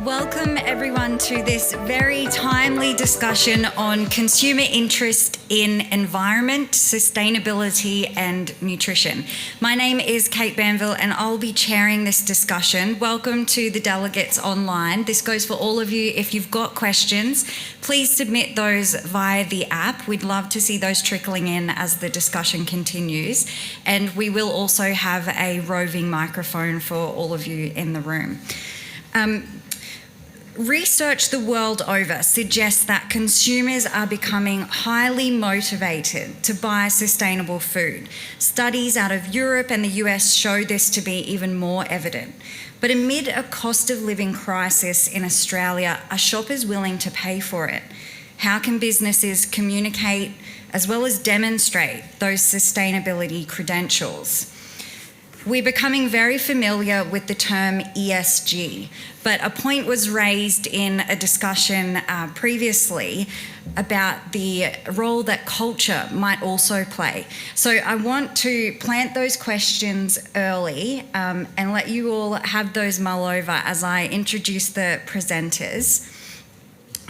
Welcome everyone to this very timely discussion on consumer interest in environment, sustainability and nutrition. My name is Kate Banville and I'll be chairing this discussion. Welcome to the delegates online. This goes for all of you. If you've got questions, please submit those via the app. We'd love to see those trickling in as the discussion continues. And we will also have a roving microphone for all of you in the room. Research the world over suggests that consumers are becoming highly motivated to buy sustainable food. Studies out of Europe and the US show this to be even more evident. But amid a cost of living crisis in Australia, are shoppers willing to pay for it? How can businesses communicate as well as demonstrate those sustainability credentials? We're becoming very familiar with the term ESG, but a point was raised in a discussion previously about the role that culture might also play. So I want to plant those questions early and let you all have those mull over as I introduce the presenters,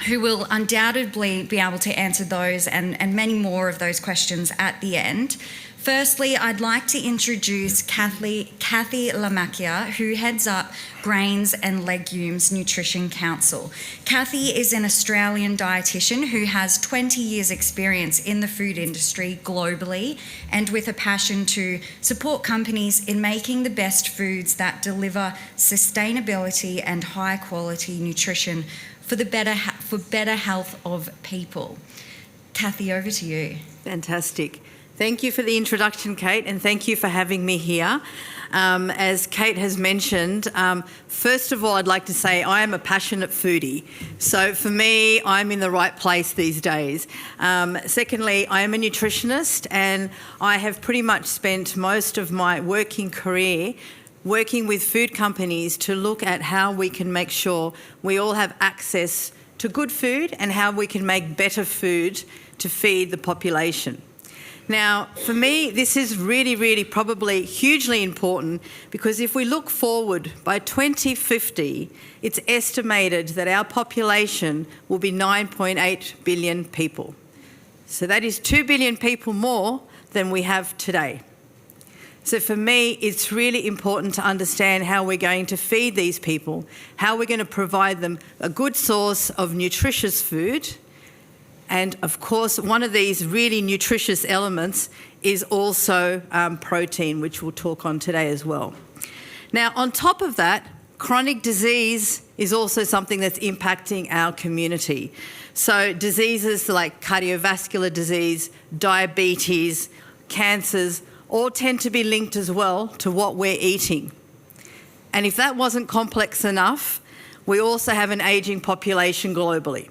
who will undoubtedly be able to answer those and many more of those questions at the end. Firstly, I'd like to introduce Kathy Lamacchia, who heads up Grains and Legumes Nutrition Council. Kathy is an Australian dietitian who has 20 years' experience in the food industry globally and with a passion to support companies in making the best foods that deliver sustainability and high-quality nutrition for better health of people. Kathy, over to you. Fantastic. Thank you for the introduction, Kate, and thank you for having me here. As Kate has mentioned, first of all, I'd like to say I am a passionate foodie. So for me, I'm in the right place these days. Secondly, I am a nutritionist and I have pretty much spent most of my working career working with food companies to look at how we can make sure we all have access to good food and how we can make better food to feed the population. Now, for me, this is really probably hugely important because if we look forward, by 2050, it's estimated that our population will be 9.8 billion people. So that is 2 billion people more than we have today. So for me, it's really important to understand how we're going to feed these people, how we're going to provide them a good source of nutritious food. And of course, one of these really nutritious elements is also protein, which we'll talk on today as well. Now, on top of that, chronic disease is also something that's impacting our community. So diseases like cardiovascular disease, diabetes, cancers, all tend to be linked as well to what we're eating. And if that wasn't complex enough, we also have an ageing population globally.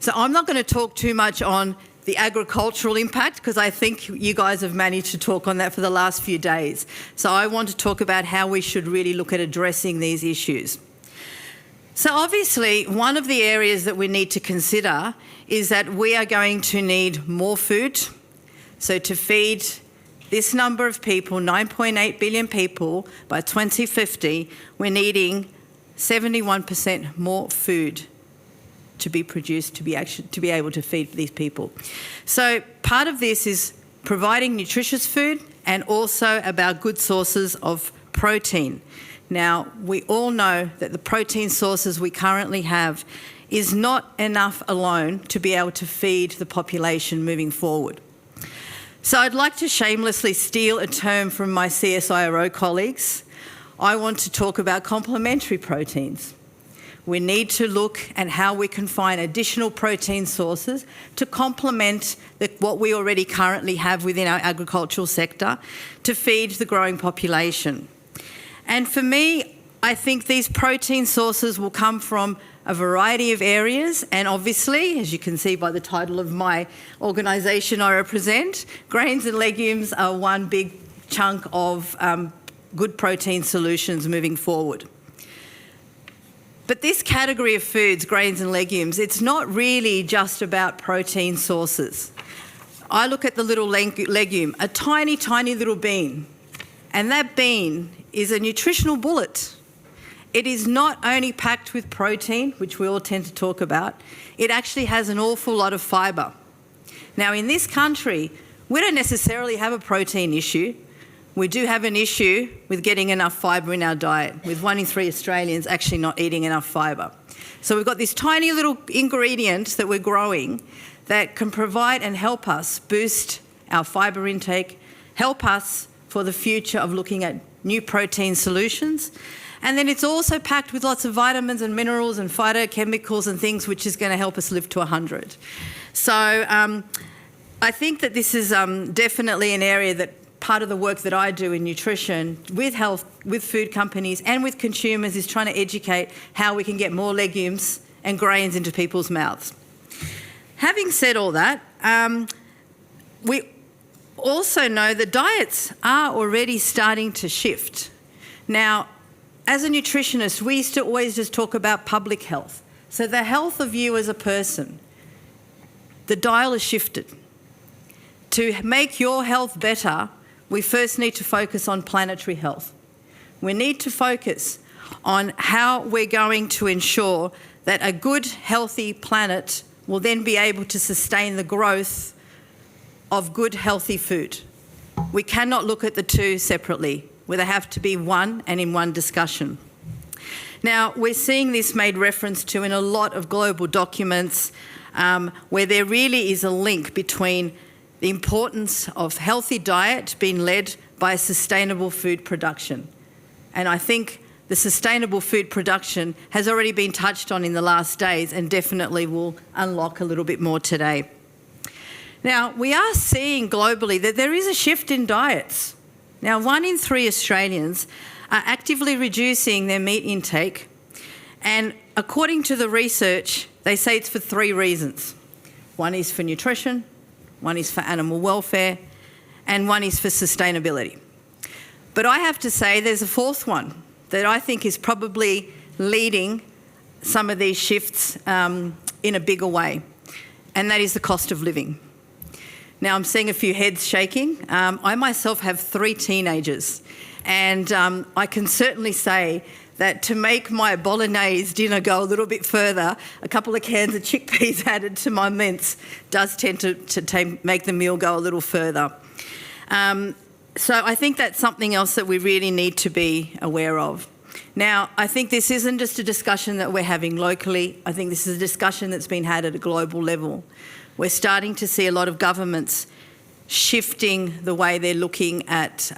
So I'm not going to talk too much on the agricultural impact because I think you guys have managed to talk on that for the last few days. So I want to talk about how we should really look at addressing these issues. So obviously, one of the areas that we need to consider is that we are going to need more food. So to feed this number of people, 9.8 billion people, by 2050, we're needing 71% more food to be produced to be able to feed these people. So part of this is providing nutritious food and also about good sources of protein. Now, we all know that the protein sources we currently have is not enough alone to be able to feed the population moving forward. So I'd like to shamelessly steal a term from my CSIRO colleagues. I want to talk about complementary proteins. We need to look at how we can find additional protein sources to complement what we already currently have within our agricultural sector to feed the growing population. And for me, I think these protein sources will come from a variety of areas, and obviously, as you can see by the title of my organisation I represent, grains and legumes are one big chunk of good protein solutions moving forward. But this category of foods, grains and legumes, it's not really just about protein sources. I look at the little legume, a tiny little bean, and that bean is a nutritional bullet. It is not only packed with protein, which we all tend to talk about, it actually has an awful lot of fibre. Now, in this country, we don't necessarily have a protein issue. We do have an issue with getting enough fibre in our diet, with 1 in 3 Australians actually not eating enough fibre. So we've got this tiny little ingredient that we're growing that can provide and help us boost our fibre intake, help us for the future of looking at new protein solutions. And then it's also packed with lots of vitamins and minerals and phytochemicals and things which is going to help us live to 100. So I think that this is definitely an area that part of the work that I do in nutrition with health, with food companies and with consumers is trying to educate how we can get more legumes and grains into people's mouths. Having said all that, we also know that diets are already starting to shift. Now, as a nutritionist, we used to always just talk about public health. So the health of you as a person, the dial is shifted. To make your health better, we first need to focus on planetary health. We need to focus on how we're going to ensure that a good, healthy planet will then be able to sustain the growth of good, healthy food. We cannot look at the two separately, where they have to be one and in one discussion. Now, we're seeing this made reference to in a lot of global documents where there really is a link between the importance of healthy diet being led by sustainable food production. And I think the sustainable food production has already been touched on in the last days and definitely will unlock a little bit more today. Now, we are seeing globally that there is a shift in diets. Now, 1 in 3 Australians are actively reducing their meat intake, and according to the research, they say it's for 3 reasons. 1 is for nutrition, 1 is for animal welfare, and 1 is for sustainability. But I have to say there's a 4th one that I think is probably leading some of these shifts in a bigger way, and that is the cost of living. Now, I'm seeing a few heads shaking. I myself have 3 teenagers, and I can certainly say that to make my bolognese dinner go a little bit further, a couple of cans of chickpeas added to my mince does tend to make the meal go a little further. So I think that's something else that we really need to be aware of. Now, I think this isn't just a discussion that we're having locally. I think this is a discussion that's been had at a global level. We're starting to see a lot of governments shifting the way they're looking at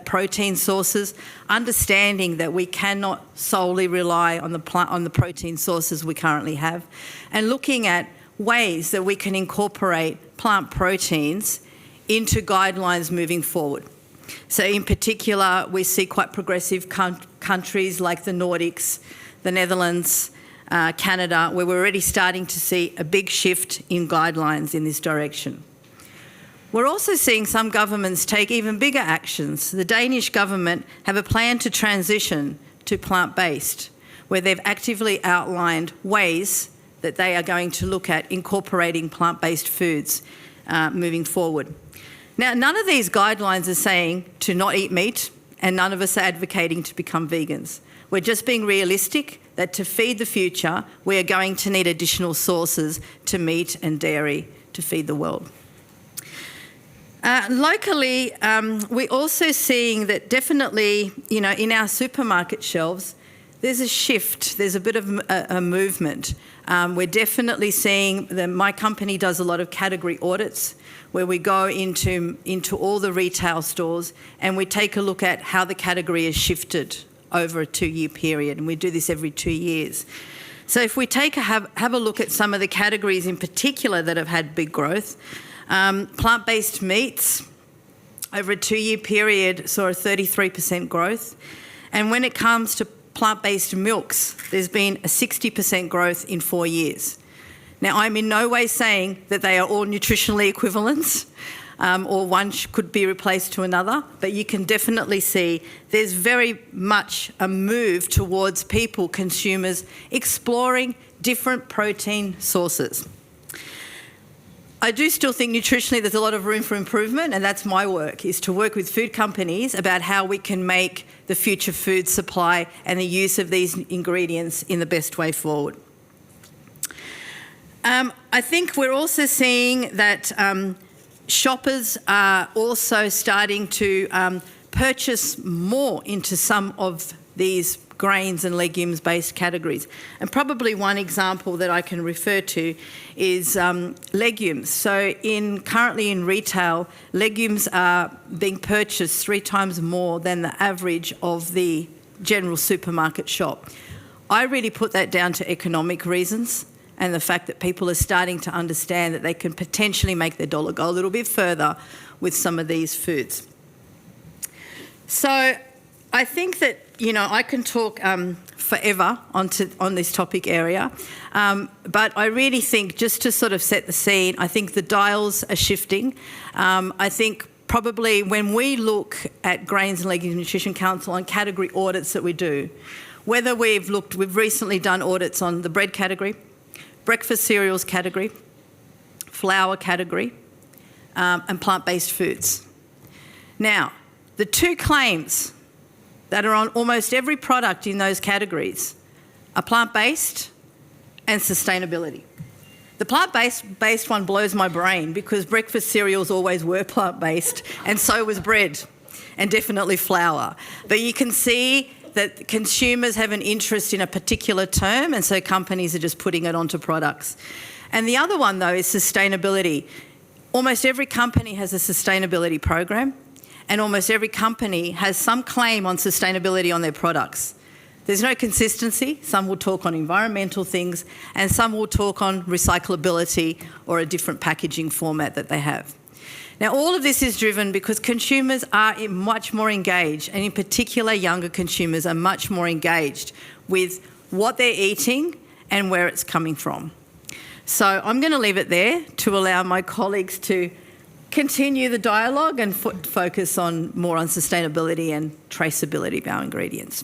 protein sources, understanding that we cannot solely rely on the protein sources we currently have, and looking at ways that we can incorporate plant proteins into guidelines moving forward. So in particular, we see quite progressive countries like the Nordics, the Netherlands, Canada, where we're already starting to see a big shift in guidelines in this direction. We're also seeing some governments take even bigger actions. The Danish government have a plan to transition to plant-based, where they've actively outlined ways that they are going to look at incorporating plant-based foods moving forward. Now, none of these guidelines are saying to not eat meat, and none of us are advocating to become vegans. We're just being realistic that to feed the future, we are going to need additional sources to meat and dairy to feed the world. Locally, we're also seeing that definitely, in our supermarket shelves, there's a shift, there's a bit of a movement. We're definitely seeing that my company does a lot of category audits where we go into all the retail stores and we take a look at how the category has shifted over a 2-year period, and we do this every 2 years. So if we have a look at some of the categories in particular that have had big growth, plant-based meats over a 2-year period saw a 33% growth, and when it comes to plant-based milks, there's been a 60% growth in 4 years. Now, I'm in no way saying that they are all nutritionally equivalent, or one could be replaced to another, but you can definitely see there's very much a move towards people, consumers, exploring different protein sources. I do still think nutritionally there's a lot of room for improvement, and that's my work, is to work with food companies about how we can make the future food supply and the use of these ingredients in the best way forward. I think we're also seeing that shoppers are also starting to purchase more into some of these grains and legumes-based categories. And probably one example that I can refer to is legumes. So currently in retail, legumes are being purchased 3 times more than the average of the general supermarket shop. I really put that down to economic reasons and the fact that people are starting to understand that they can potentially make their dollar go a little bit further with some of these foods. So I think that, I can talk forever on this topic area, but I really think, just to sort of set the scene, I think the dials are shifting. I think probably when we look at Grains and Legumes Nutrition Council and category audits that we do, whether we've recently done audits on the bread category, breakfast cereals category, flour category, and plant-based foods. Now, the 2 claims that are on almost every product in those categories are plant-based and sustainability. The plant-based one blows my brain because breakfast cereals always were plant-based, and so was bread, and definitely flour. But you can see that consumers have an interest in a particular term, and so companies are just putting it onto products. And the other one, though, is sustainability. Almost every company has a sustainability program, and almost every company has some claim on sustainability on their products. There's no consistency. Some will talk on environmental things, and some will talk on recyclability or a different packaging format that they have. Now, all of this is driven because consumers are much more engaged, and in particular, younger consumers are much more engaged with what they're eating and where it's coming from. So I'm going to leave it there to allow my colleagues to continue the dialogue and focus more on sustainability and traceability of our ingredients.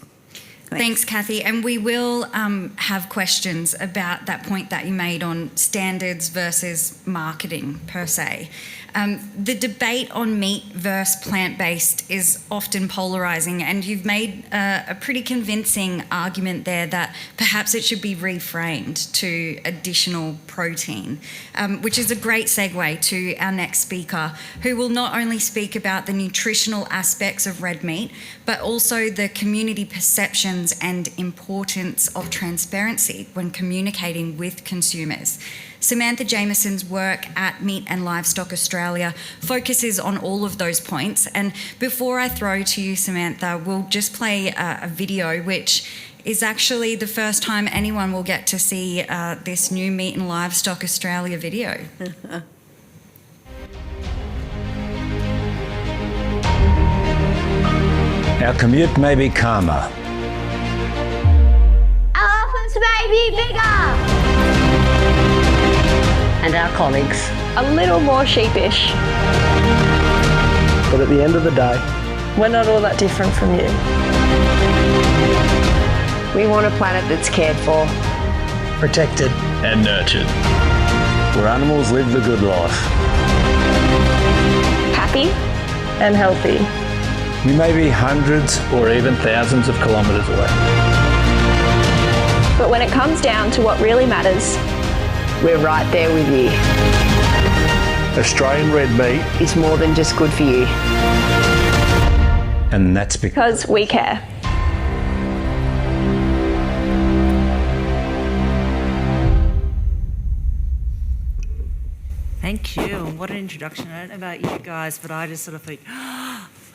Thanks, Kathy. And we will have questions about that point that you made on standards versus marketing per se. The debate on meat versus plant-based is often polarising, and you've made a pretty convincing argument there that perhaps it should be reframed to additional protein, which is a great segue to our next speaker, who will not only speak about the nutritional aspects of red meat, but also the community perceptions and importance of transparency when communicating with consumers. Samantha Jameson's work at Meat and Livestock Australia focuses on all of those points. And before I throw to you, Samantha, we'll just play a video which is actually the first time anyone will get to see this new Meat and Livestock Australia video. Our commute may be calmer. Our office may be bigger. And our colleagues A little more sheepish. But at the end of the day, we're not all that different from you. we want a planet that's cared for, protected and nurtured, where animals live the good life. Happy and healthy. We may be hundreds or even thousands of kilometres away. But when it comes down to what really matters, we're right there with you. Australian red meat It's more than just good for you. And that's because we care. Thank you. What an introduction. I don't know about you guys, but I just sort of thought,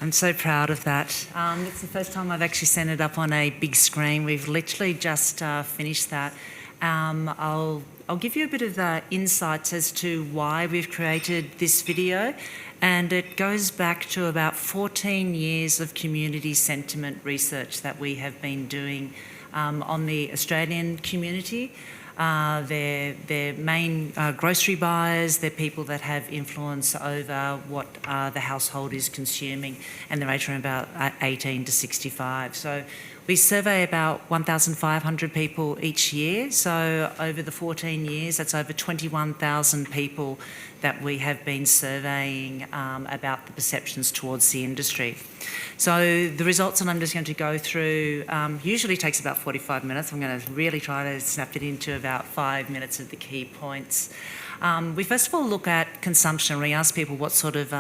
I'm so proud of that. It's the first time I've actually sent it up on a big screen. We've literally just finished that. I'll give you a bit of insights as to why we've created this video, and it goes back to about 14 years of community sentiment research that we have been doing on the Australian community. They're main grocery buyers, they're people that have influence over what the household is consuming, and they're aged from about 18 to 65. So We survey about 1,500 people each year. So over the 14 years, that's over 21,000 people that we have been surveying about the perceptions towards the industry. So the results that I'm just going to go through usually takes about 45 minutes. I'm going to really try to snap it into about 5 minutes of the key points. We first of all look at consumption. We ask people what sort of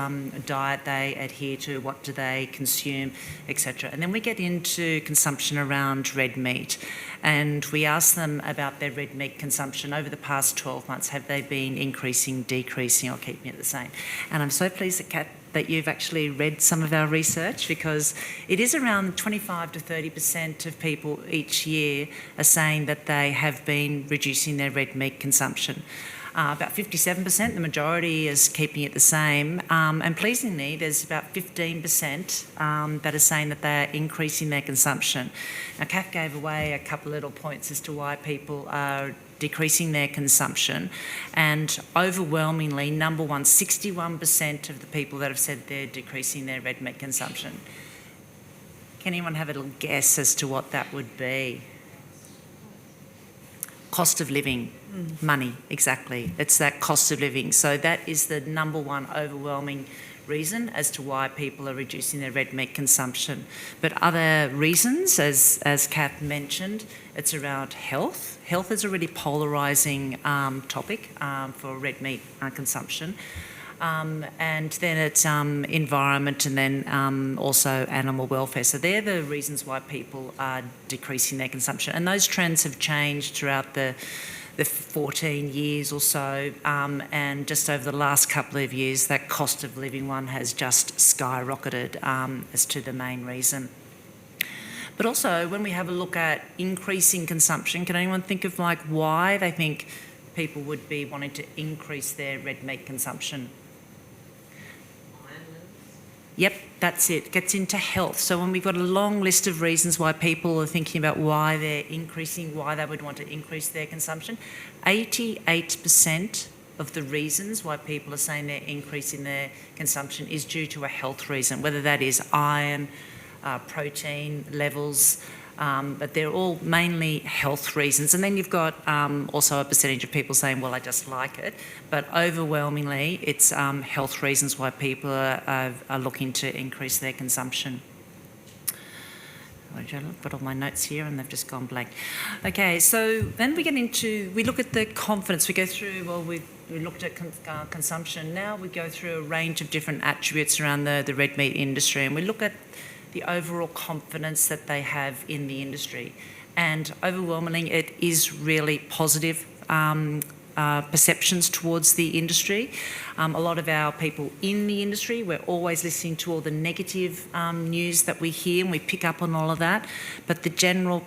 diet they adhere to, what do they consume, etc. And then we get into consumption around red meat. And we ask them about their red meat consumption over the past 12 months. Have they been increasing, decreasing, or keeping it the same? And I'm so pleased that, Kat, that you've actually read some of our research, because it is around 25 to 30% of people each year are saying that they have been reducing their red meat consumption. About 57%, the majority is keeping it the same. And pleasingly, there's about 15% that are saying that they're increasing their consumption. Now, Kath gave away a couple of little points as to why people are decreasing their consumption. And overwhelmingly, number one, 61% of the people that have said they're decreasing their red meat consumption. Can anyone have a little guess as to what that would be? Cost of living. Money, exactly. It's that cost of living. So that is the number one overwhelming reason as to why people are reducing their red meat consumption. But other reasons, as Kath mentioned, it's around health. Health is a really polarising topic for red meat consumption. And then it's environment, and then also animal welfare. So they're the reasons why people are decreasing their consumption. And those trends have changed throughout the 14 years or so, and just over the last couple of years, that cost of living one has just skyrocketed as to the main reason. But also, when we have a look at increasing consumption, can anyone think of like why they think people would be wanting to increase their red meat consumption? Yep, that's it. Gets into health. So when we've got a long list of reasons why people are thinking about why they're increasing, why they would want to increase their consumption, 88% of the reasons why people are saying they're increasing their consumption is due to a health reason, whether that is iron, protein levels, but they're all mainly health reasons. And then you've got also a percentage of people saying, well, I just like it. But overwhelmingly, it's health reasons why people are looking to increase their consumption. I've got all my notes here and they've just gone blank. Okay, so then we look at the confidence. We go through, well, we looked at consumption. Now we go through a range of different attributes around the red meat industry, and we look at the overall confidence that they have in the industry. And overwhelmingly, it is really positive perceptions towards the industry. A lot of our people in the industry, we're always listening to all the negative news that we hear, and we pick up on all of that. But the general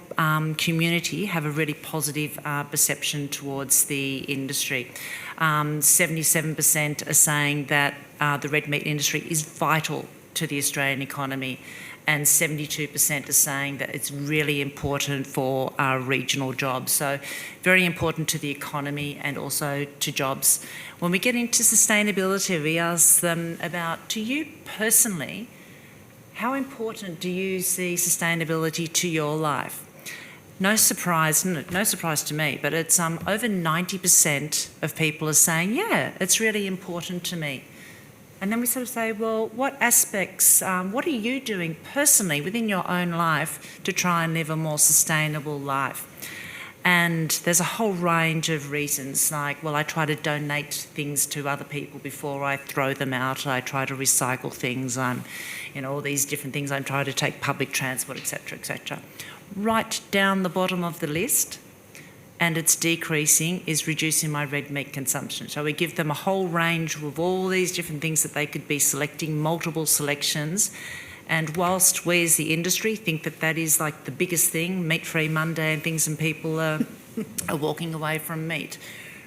community have a really positive perception towards the industry. 77% are saying that the red meat industry is vital to the Australian economy, and 72% are saying that it's really important for our regional jobs. So very important to the economy and also to jobs. When we get into sustainability, we ask them about, to you personally, how important do you see sustainability to your life? No surprise to me, but it's over 90% of people are saying, yeah, it's really important to me. And then we sort of say, well, what aspects, what are you doing personally within your own life to try and live a more sustainable life? And there's a whole range of reasons, like, well, I try to donate things to other people before I throw them out. I try to recycle things. All these different things. I try to take public transport, etc., etc. Right down the bottom of the list, and it's decreasing, is reducing my red meat consumption. So we give them a whole range of all these different things that they could be selecting, multiple selections. And whilst we as the industry think that that is like the biggest thing, Meat-Free Monday and things, and people are walking away from meat,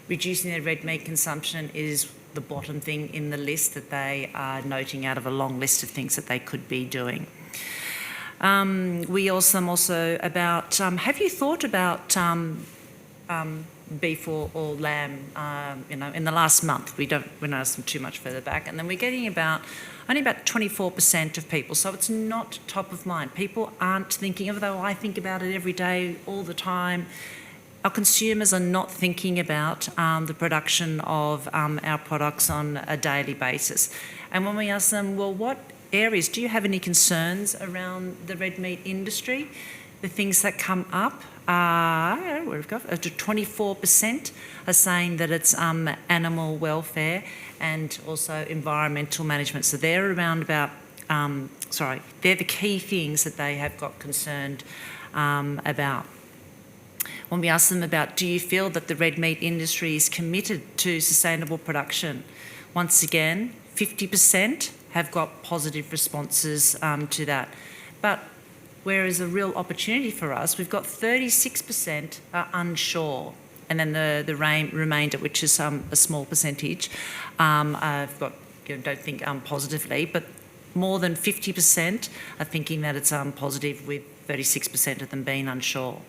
reducing their red meat consumption is the bottom thing in the list that they are noting out of a long list of things that they could be doing. We ask them also about, have you thought about beef or lamb, in the last month. We're not asking too much further back. And then we're getting only about 24% of people. So it's not top of mind. People aren't thinking, although I think about it every day, all the time. Our consumers are not thinking about the production of our products on a daily basis. And when we ask them, well, what areas, do you have any concerns around the red meat industry? The things that come up are, where we've got, 24% are saying that it's animal welfare and also environmental management. So they're around about, they're the key things that they have got concerned about. When we ask them about, do you feel that the red meat industry is committed to sustainable production? Once again, 50% have got positive responses to that. But whereas a real opportunity for us, we've got 36% are unsure. And then the remainder, which is a small percentage, I've got, don't think positively, but more than 50% are thinking that it's positive, with 36% of them being unsure.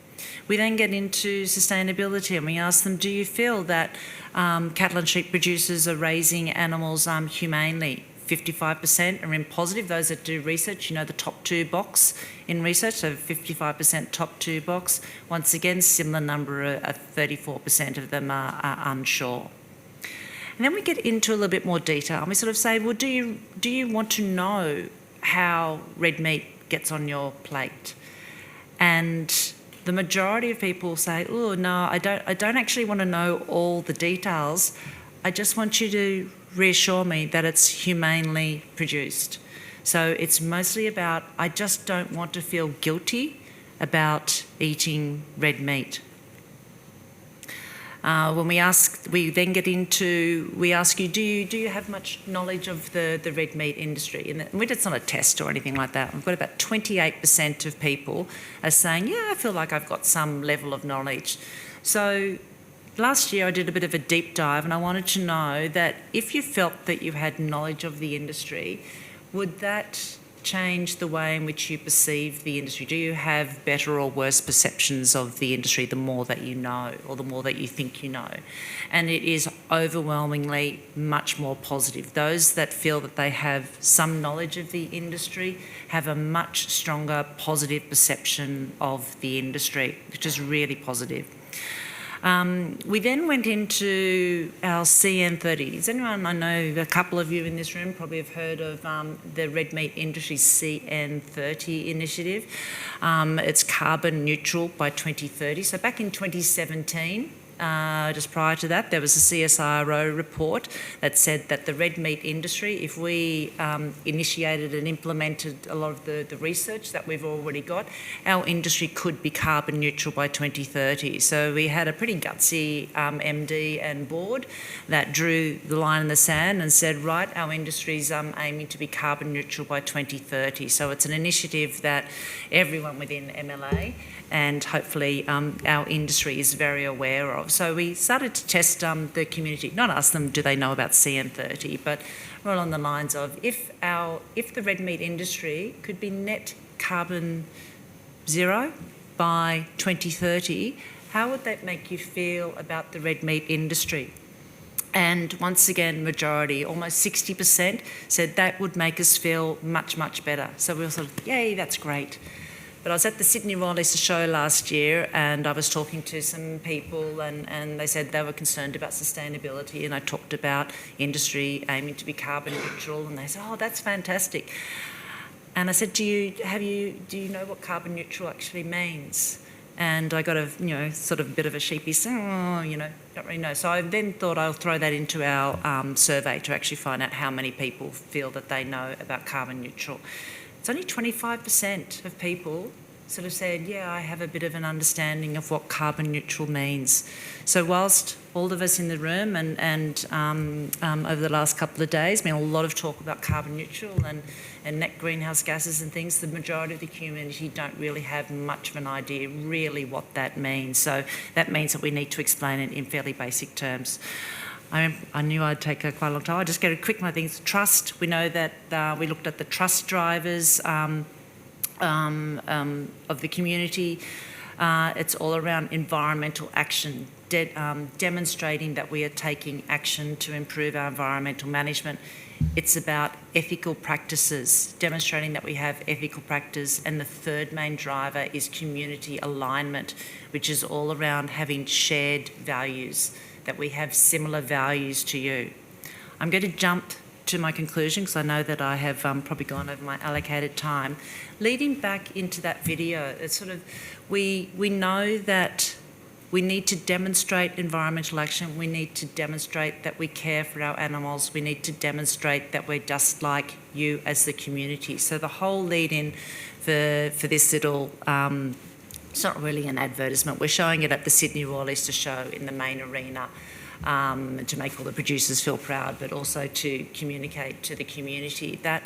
We then get into sustainability and we ask them, do you feel that cattle and sheep producers are raising animals humanely? 55% are in positive. Those that do research, the top two box in research, so 55% top two box. Once again, similar number, 34% of them are unsure. And then we get into a little bit more detail and we sort of say, well, do you want to know how red meat gets on your plate? And the majority of people say, oh, no, I don't actually want to know all the details. I just want you to reassure me that it's humanely produced. So it's mostly about, I just don't want to feel guilty about eating red meat. When we ask you, do you have much knowledge of the red meat industry? And it's not a test or anything like that. We've got about 28% of people are saying, yeah, I feel like I've got some level of knowledge. So last year I did a bit of a deep dive and I wanted to know that if you felt that you had knowledge of the industry, would that change the way in which you perceive the industry? Do you have better or worse perceptions of the industry the more that you know or the more that you think you know? And it is overwhelmingly much more positive. Those that feel that they have some knowledge of the industry have a much stronger positive perception of the industry, which is really positive. We then went into our CN30. Does anyone, I know a couple of you in this room probably have heard of the red meat industry CN30 initiative. It's carbon neutral by 2030. So back in 2017, just prior to that, there was a CSIRO report that said that the red meat industry, if we initiated and implemented a lot of the research that we've already got, our industry could be carbon neutral by 2030. So we had a pretty gutsy MD and board that drew the line in the sand and said, right, our industry's aiming to be carbon neutral by 2030. So it's an initiative that everyone within MLA and hopefully our industry is very aware of. So we started to test the community, not ask them do they know about CN30, but more along the lines of if the red meat industry could be net carbon zero by 2030, how would that make you feel about the red meat industry? And once again, majority, almost 60%, said that would make us feel much, much better. So we were sort of, yay, that's great. But I was at the Sydney Royal Easter Show last year and I was talking to some people and they said they were concerned about sustainability, and I talked about industry aiming to be carbon neutral and they said, oh, that's fantastic. And I said, do you know what carbon neutral actually means? And I got a sort of a bit of a sheepy, don't really know. So I then thought I'll throw that into our survey to actually find out how many people feel that they know about carbon neutral. It's only 25% of people sort of said, yeah, I have a bit of an understanding of what carbon neutral means. So whilst all of us in the room and over the last couple of days, been a lot of talk about carbon neutral and net greenhouse gases and things, the majority of the community don't really have much of an idea really what that means. So that means that we need to explain it in fairly basic terms. I knew I'd take quite a long time. I'll just go quick my things. Trust. We know that we looked at the trust drivers of the community. It's all around environmental action, demonstrating that we are taking action to improve our environmental management. It's about ethical practices, demonstrating that we have ethical practice. And the third main driver is community alignment, which is all around having shared values, that we have similar values to you. I'm going to jump to my conclusion because I know that I have probably gone over my allocated time. Leading back into that video, it's sort of, we know that we need to demonstrate environmental action. We need to demonstrate that we care for our animals. We need to demonstrate that we're just like you as the community. So the whole lead-in for this little, it's not really an advertisement. We're showing it at the Sydney Royal Easter Show in the main arena to make all the producers feel proud, but also to communicate to the community that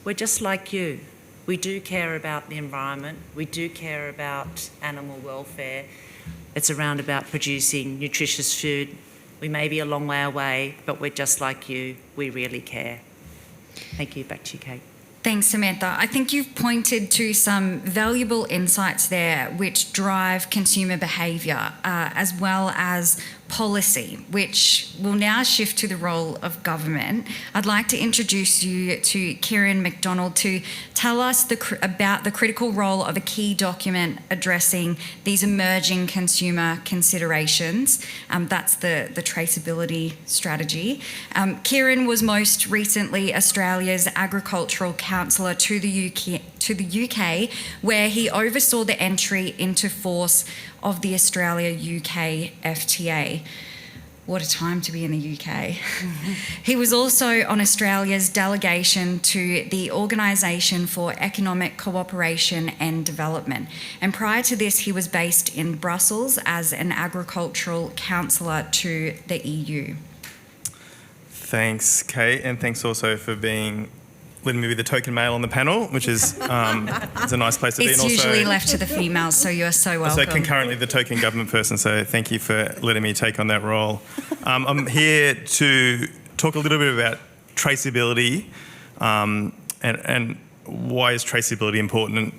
we're just like you. We do care about the environment. We do care about animal welfare. It's around about producing nutritious food. We may be a long way away, but we're just like you. We really care. Thank you. Back to you, Kate. Thanks, Samantha. I think you've pointed to some valuable insights there which drive consumer behaviour as well as policy, which will now shift to the role of government. I'd like to introduce you to Kieran McDonald to tell us about the critical role of a key document addressing these emerging consumer considerations. That's the traceability strategy. Kieran was most recently Australia's agricultural counsellor to the UK, where he oversaw the entry into force of the Australia-UK FTA. What a time to be in the UK. He was also on Australia's delegation to the Organisation for Economic Cooperation and Development. And prior to this, he was based in Brussels as an agricultural counsellor to the EU. Thanks, Kate, and thanks also for letting me be the token male on the panel, which is it's a nice place to be. It's and also, usually left to the females, so you're so welcome. Also concurrently the token government person, so thank you for letting me take on that role. I'm here to talk a little bit about traceability and why is traceability important.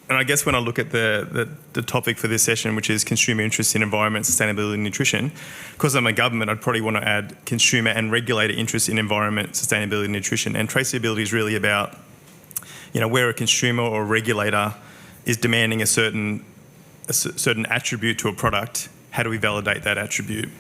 And I guess when I look at the topic for this session, which is consumer interest in environment, sustainability and nutrition, because I'm a government, I'd probably want to add consumer and regulator interest in environment, sustainability and nutrition. And traceability is really about, where a consumer or a regulator is demanding a certain attribute to a product, how do we validate that attribute?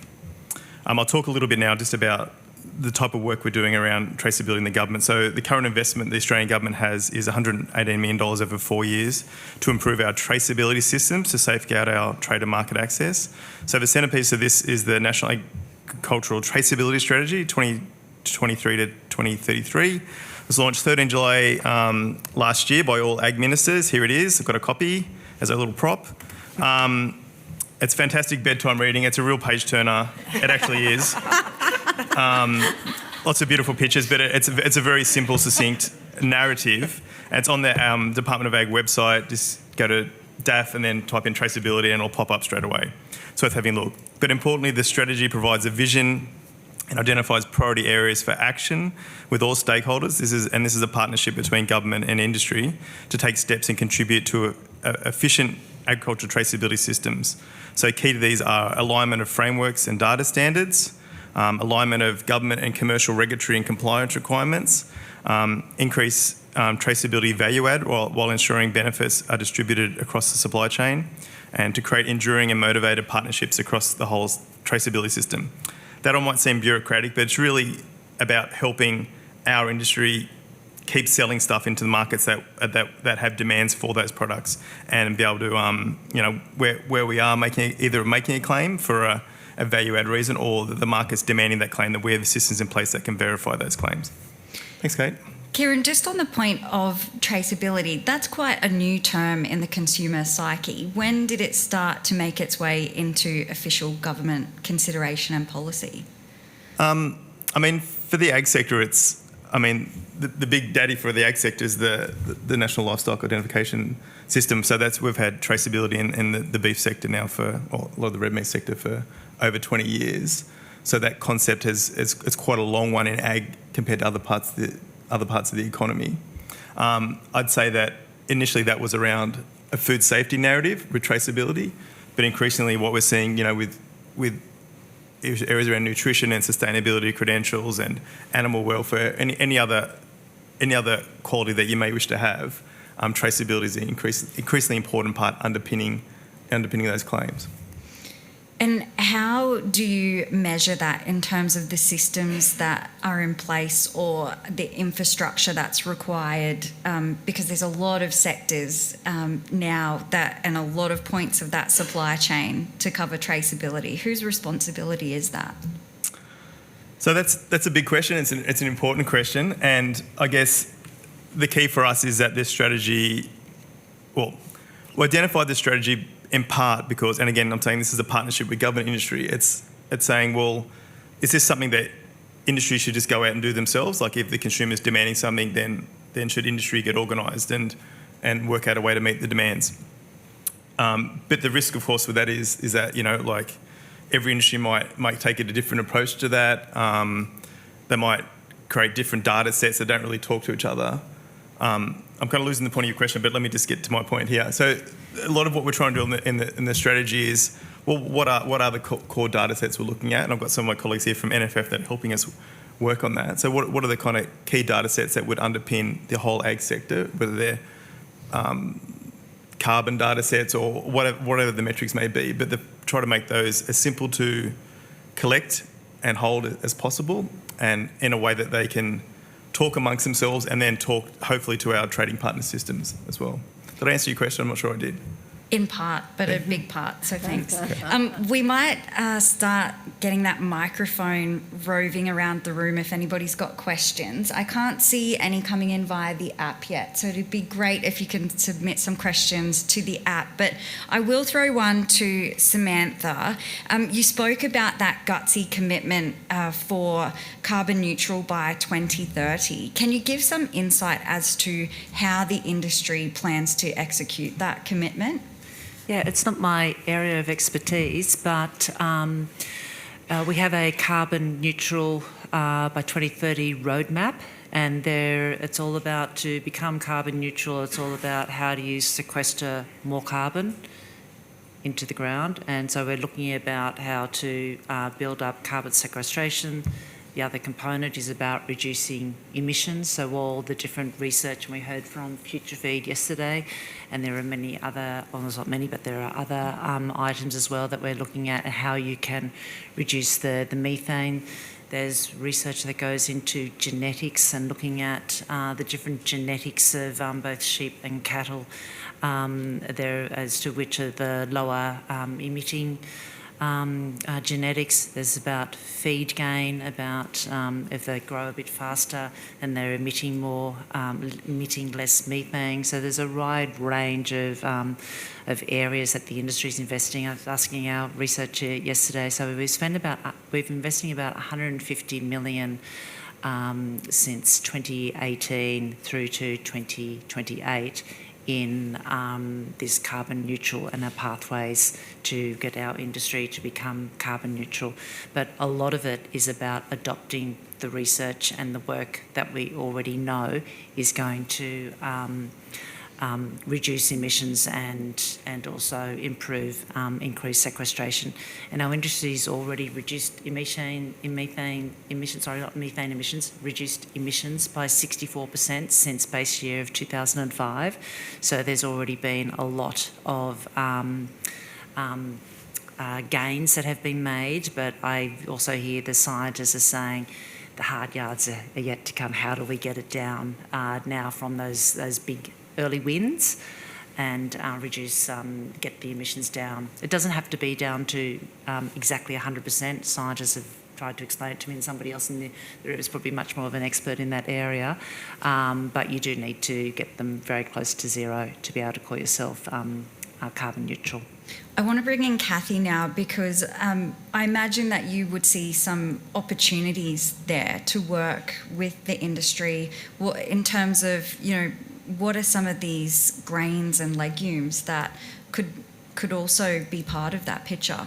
I'll talk a little bit now just about the type of work we're doing around traceability in the government. So the current investment the Australian government has is $118 million over 4 years to improve our traceability systems to safeguard our trade and market access. So the centrepiece of this is the National Agricultural Traceability Strategy 2023 to 2033. It was launched 13 July last year by all ag ministers. Here it is. I've got a copy as a little prop. It's fantastic bedtime reading. It's a real page turner. It actually is. Lots of beautiful pictures, but it's a very simple, succinct narrative. And it's on the Department of Ag website. Just go to DAF and then type in traceability and it'll pop up straight away. It's worth having a look. But importantly, the strategy provides a vision and identifies priority areas for action with all stakeholders. This is a partnership between government and industry to take steps and contribute to efficient agricultural traceability systems. So key to these are alignment of frameworks and data standards, alignment of government and commercial regulatory and compliance requirements, increase traceability value add while ensuring benefits are distributed across the supply chain, and to create enduring and motivated partnerships across the whole traceability system. That all might seem bureaucratic, but it's really about helping our industry keep selling stuff into the markets that have demands for those products, and be able to, where we are making a claim for a value add reason, or that the market's demanding that claim, that we have the systems in place that can verify those claims. Thanks, Kate. Kieran, just on the point of traceability, that's quite a new term in the consumer psyche. When did it start to make its way into official government consideration and policy? For the ag sector, the big daddy for the ag sector is the National Livestock Identification System. So we've had traceability in the beef sector now a lot of the red meat sector for over 20 years. So that concept it's quite a long one in ag compared to other parts of the economy. I'd say that initially that was around a food safety narrative with traceability, but increasingly what we're seeing, with areas around nutrition and sustainability credentials and animal welfare, any other quality that you may wish to have, traceability is an increasingly important part underpinning those claims. And how do you measure that in terms of the systems that are in place or the infrastructure that's required? Because there's a lot of sectors now and a lot of points of that supply chain to cover traceability. Whose responsibility is that? So that's a big question. It's an important question, and I guess the key for us is that this strategy, we identified this strategy in part because, and again, I'm saying this is a partnership with government industry. It's saying, well, is this something that industry should just go out and do themselves? Like if the consumer is demanding something, then should industry get organised and work out a way to meet the demands? But the risk, of course, with that is that every industry might take a different approach to that. They might create different data sets that don't really talk to each other. I'm kind of losing the point of your question, but let me just get to my point here. So a lot of what we're trying to do in the strategy is, well, what are the core data sets we're looking at? And I've got some of my colleagues here from NFF that are helping us work on that. So what are the kind of key data sets that would underpin the whole ag sector, whether they're carbon data sets or whatever the metrics may be, but try to make those as simple to collect and hold as possible, and in a way that they can talk amongst themselves and then talk hopefully to our trading partner systems as well. Did I answer your question? I'm not sure I did. In part, but a big part, so thanks. We might start getting that microphone roving around the room if anybody's got questions. I can't see any coming in via the app yet, so it'd be great if you can submit some questions to the app. But I will throw one to Samantha. You spoke about that gutsy commitment for carbon neutral by 2030. Can you give some insight as to how the industry plans to execute that commitment? Yeah, it's not my area of expertise, but we have a carbon neutral by 2030 roadmap, and it's all about to become carbon neutral. It's all about how do you sequester more carbon into the ground, and so we're looking about how to build up carbon sequestration. The other component is about reducing emissions, so all the different research, and we heard from FutureFeed yesterday, and there are many other, well, there's not many, but there are other items as well that we're looking at how you can reduce the methane. There's research that goes into genetics and looking at the different genetics of both sheep and cattle, there as to which are the lower emitting genetics. There's about feed gain, about if they grow a bit faster and they're emitting more, emitting less methane. So there's a wide range of areas that the industry is investing. I was asking our researcher yesterday. So we've investing about 150 million since 2018 through to 2028. In this carbon neutral and our pathways to get our industry to become carbon neutral. But a lot of it is about adopting the research and the work that we already know is going to reduce emissions and also improve increased sequestration. And our industry's already reduced methane emissions by 64% since base year of 2005. So there's already been a lot of gains that have been made, but I also hear the scientists are saying the hard yards are yet to come. How do we get it down now from those big early wins and get the emissions down? It doesn't have to be down to exactly 100%. Scientists have tried to explain it to me, and somebody else in the room is probably much more of an expert in that area. But you do need to get them very close to zero to be able to call yourself carbon neutral. I want to bring in Kathy now because I imagine that you would see some opportunities there to work with the industry in terms of, what are some of these grains and legumes that could also be part of that picture?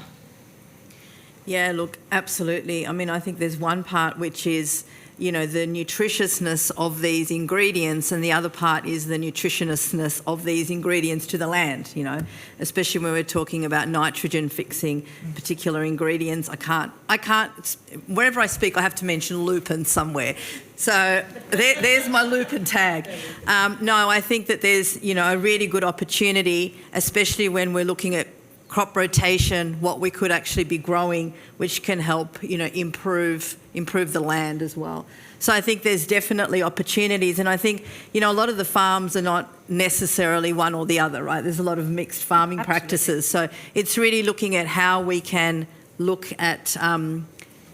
Yeah, look, absolutely. I mean, I think there's one part which is you know, the nutritiousness of these ingredients, and the other part is the nutritiousness of these ingredients to the land, you know, especially when we're talking about nitrogen fixing particular ingredients. I can't, wherever I speak, I have to mention lupin somewhere. So there's my lupin tag. No, I think that there's, you know, a really good opportunity, especially when we're looking at crop rotation, what we could actually be growing, which can help, you know, improve the land as well. So I think there's definitely opportunities, and I think, you know, a lot of the farms are not necessarily one or the other, right? There's a lot of mixed farming practices. So it's really looking at how we can look at,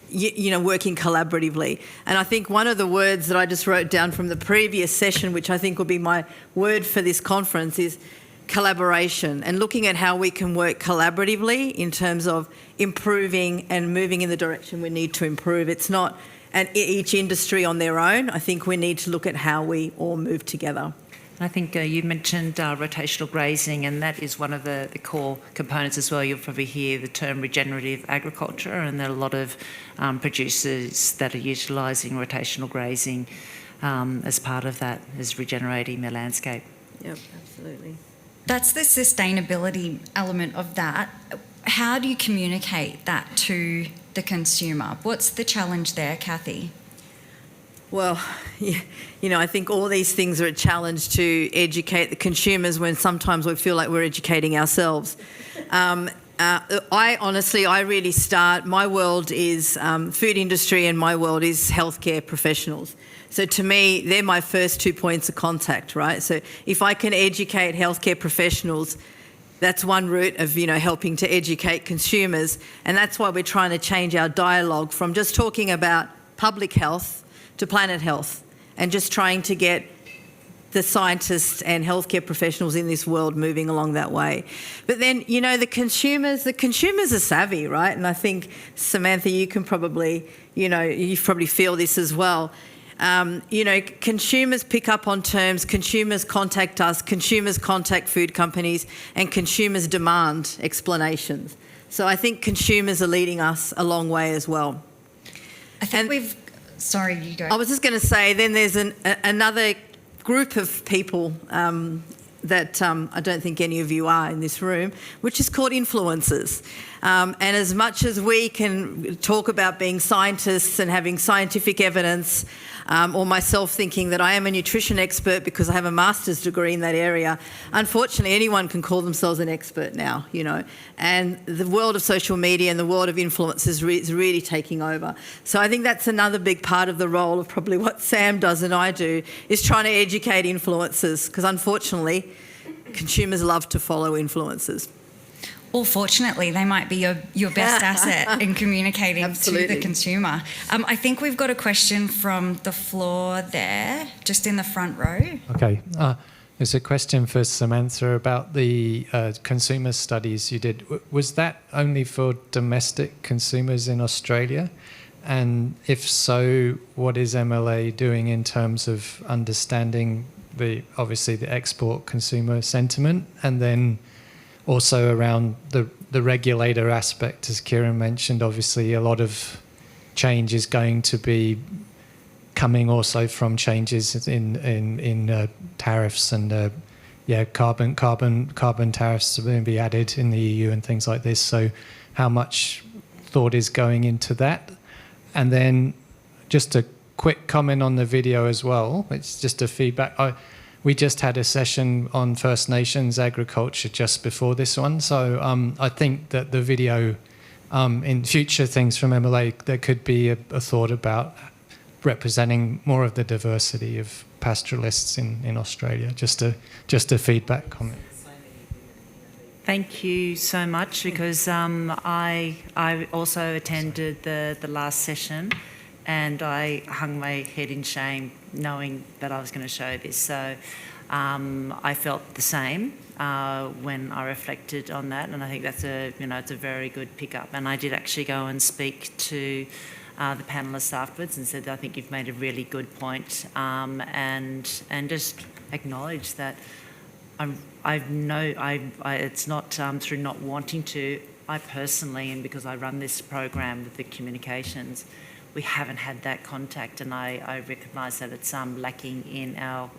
you know, working collaboratively. And I think one of the words that I just wrote down from the previous session, which I think will be my word for this conference, is collaboration, and looking at how we can work collaboratively in terms of improving and moving in the direction we need to improve. It's not each industry on their own. I think we need to look at how we all move together. I think you mentioned rotational grazing, and that is one of the core components as well. You'll probably hear the term regenerative agriculture, and there are a lot of producers that are utilising rotational grazing as part of that, as regenerating their landscape. Yep, absolutely. That's the sustainability element of that. How do you communicate that to the consumer? What's the challenge there, Kathy? Well, you know, I think all these things are a challenge to educate the consumers when sometimes we feel like we're educating ourselves. I really start, my world is food industry, and my world is healthcare professionals. So to me, they're my first 2 points of contact, right? So if I can educate healthcare professionals, that's one route of, you know, helping to educate consumers. And that's why we're trying to change our dialogue from just talking about public health to planet health, and just trying to get the scientists and healthcare professionals in this world moving along that way. But then, you know, the consumers are savvy, right? And I think, Samantha, you can probably, you know, you probably feel this as well. You know, consumers pick up on terms, consumers contact us, consumers contact food companies, and consumers demand explanations. So I think consumers are leading us a long way as well. I think sorry, you go. I was just going to say, then there's another group of people that I don't think any of you are in this room, which is called influencers. And as much as we can talk about being scientists and having scientific evidence, or myself thinking that I am a nutrition expert because I have a master's degree in that area, unfortunately anyone can call themselves an expert now, you know. And the world of social media and the world of influencers is really taking over. So I think that's another big part of the role of probably what Sam does and I do, is trying to educate influencers, because unfortunately consumers love to follow influencers. Or fortunately, they might be your best asset in communicating to the consumer. I think we've got a question from the floor there, just in the front row. Okay. There's a question for Samantha about the consumer studies you did. Was that only for domestic consumers in Australia? And if so, what is MLA doing in terms of understanding obviously the export consumer sentiment, and then also around the regulator aspect, as Kieran mentioned? Obviously a lot of change is going to be coming also from changes in tariffs, and carbon tariffs are going to be added in the EU and things like this. So how much thought is going into that? And then just a quick comment on the video as well. It's just a feedback. We just had a session on First Nations agriculture just before this one. So I think that the video, in future things from MLA, there could be a thought about representing more of the diversity of pastoralists in Australia. Just a feedback comment. Thank you so much, because I also attended the last session, and I hung my head in shame knowing that I was going to show this. So I felt the same when I reflected on that, and I think that's it's a very good pickup. And I did actually go and speak to the panellists afterwards and said, I think you've made a really good point, and just acknowledge that it's not through not wanting to. I personally, and because I run this program with the communications, we haven't had that contact, and I recognise that it's lacking in our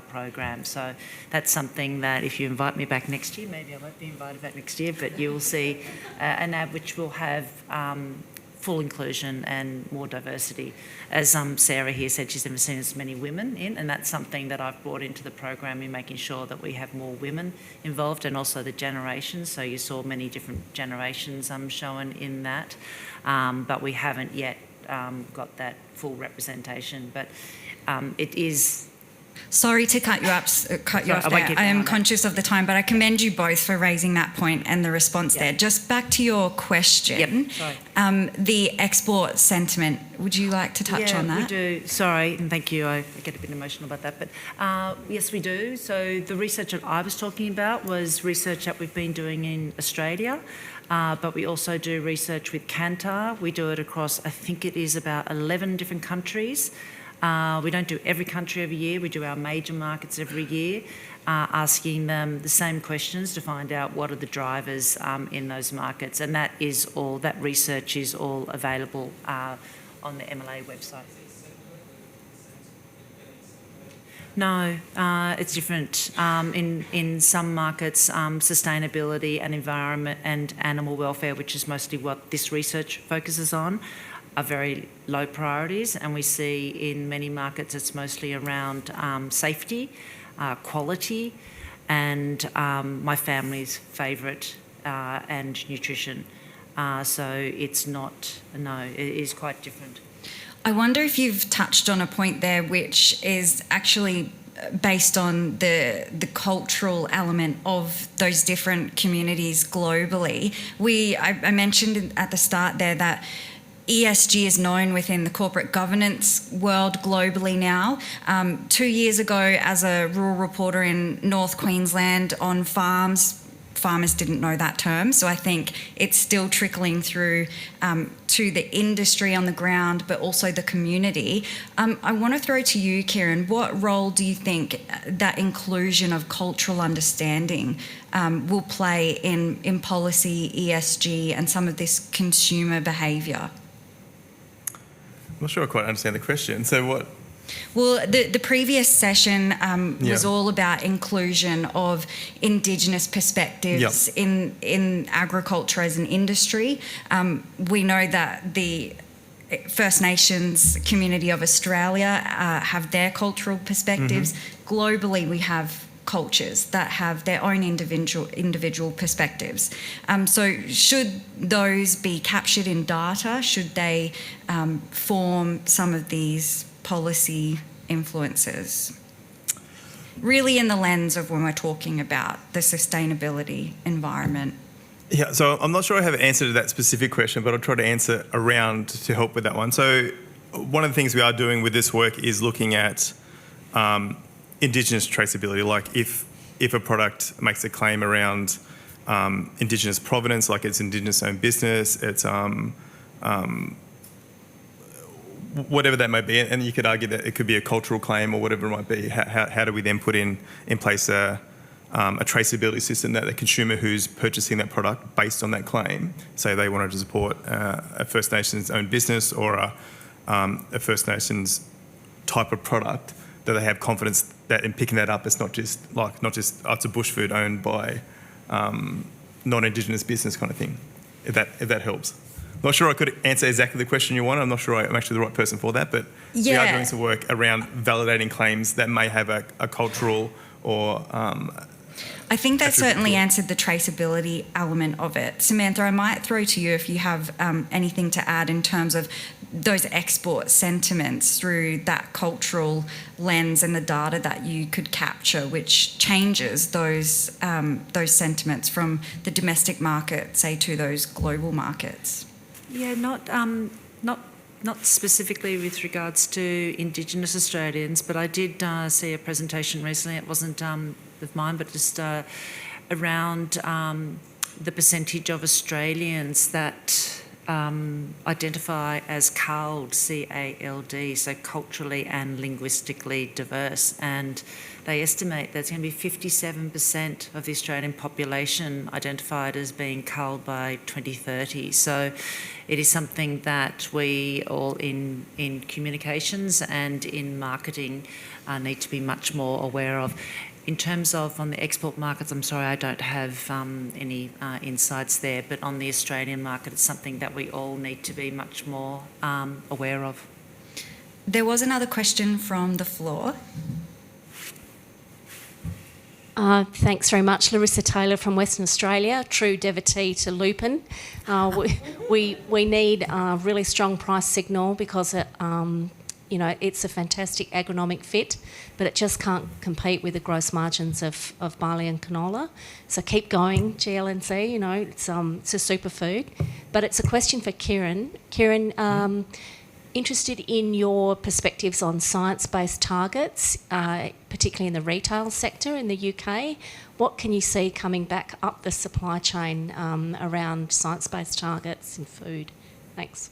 program. So that's something that if you invite me back next year, maybe I won't be invited back next year, but you will see an ad which will have full inclusion and more diversity. As Sarah here said, she's never seen as many women in, and that's something that I've brought into the program in making sure that we have more women involved, and also the generations. So you saw many different generations shown in that, but we haven't yet got that full representation. But it is. Sorry to cut you off there. I am conscious of the time, but I commend you both for raising that point and the response there. Just back to your question, the export sentiment. Would you like to touch on that? We do. Sorry, and thank you. I get a bit emotional about that, but yes, we do. So the research that I was talking about was research that we've been doing in Australia. But we also do research with Kantar. We do it across, I think it is about 11 different countries. We don't do every country every year. We do our major markets every year, asking them the same questions to find out what are the drivers in those markets. And that research is all available on the MLA website. No, it's different. In some markets, sustainability and environment and animal welfare, which is mostly what this research focuses on, are very low priorities, and we see in many markets it's mostly around safety, quality, and my family's favourite, and nutrition. So it's not, it is quite different. I wonder if you've touched on a point there which is actually based on the cultural element of those different communities globally. I mentioned at the start there that ESG is known within the corporate governance world globally now. 2 years ago, as a rural reporter in North Queensland on farmers didn't know that term, so I think it's still trickling through to the industry on the ground, but also the community. I want to throw to you, Kieran, what role do you think that inclusion of cultural understanding will play in policy, ESG, and some of this consumer behaviour? I'm not sure I quite understand the question. So what? Well, the previous session was all about inclusion of Indigenous perspectives in agriculture as an industry. We know that the First Nations community of Australia have their cultural perspectives. Globally, we have cultures that have their own individual perspectives. So should those be captured in data? Should they form some of these policy influences? Really in the lens of when we're talking about the sustainability environment. Yeah, so I'm not sure I have an answer to that specific question, but I'll try to answer around to help with that one. So one of the things we are doing with this work is looking at Indigenous traceability, like if a product makes a claim around Indigenous provenance, like it's Indigenous owned business, it's whatever that may be, and you could argue that it could be a cultural claim or whatever it might be. How do we then put in place a traceability system that the consumer who's purchasing that product based on that claim, say they wanted to support a First Nations owned business or a First Nations type of product, that they have confidence that in picking that up, it's not just it's a bush food owned by non-Indigenous business kind of thing. If that helps. Not sure I could answer exactly the question you want. I'm not sure I'm actually the right person for that, but we are doing some work around validating claims that may have a cultural or I think that certainly answered the traceability element of it. Samantha, I might throw to you if you have anything to add in terms of those export sentiments through that cultural lens and the data that you could capture, which changes those sentiments from the domestic market, say, to those global markets. Yeah, not specifically with regards to Indigenous Australians, but I did see a presentation recently. It wasn't of mine, but just around the percentage of Australians that identify as CALD, C-A-L-D, so culturally and linguistically diverse, and they estimate there's going to be 57% of the Australian population identified as being CALD by 2030. So it is something that we all in communications and in marketing need to be much more aware of. In terms of on the export markets, I'm sorry I don't have any insights there, but on the Australian market, it's something that we all need to be much more aware of. There was another question from the floor. Thanks very much. Larissa Taylor from Western Australia, true devotee to lupin. We need a really strong price signal because it's a fantastic agronomic fit, but it just can't compete with the gross margins of barley and canola. So keep going, GLNC, it's a superfood. But it's a question for Kieran. Kieran, interested in your perspectives on science-based targets, particularly in the retail sector in the UK. What can you see coming back up the supply chain around science-based targets in food? Thanks.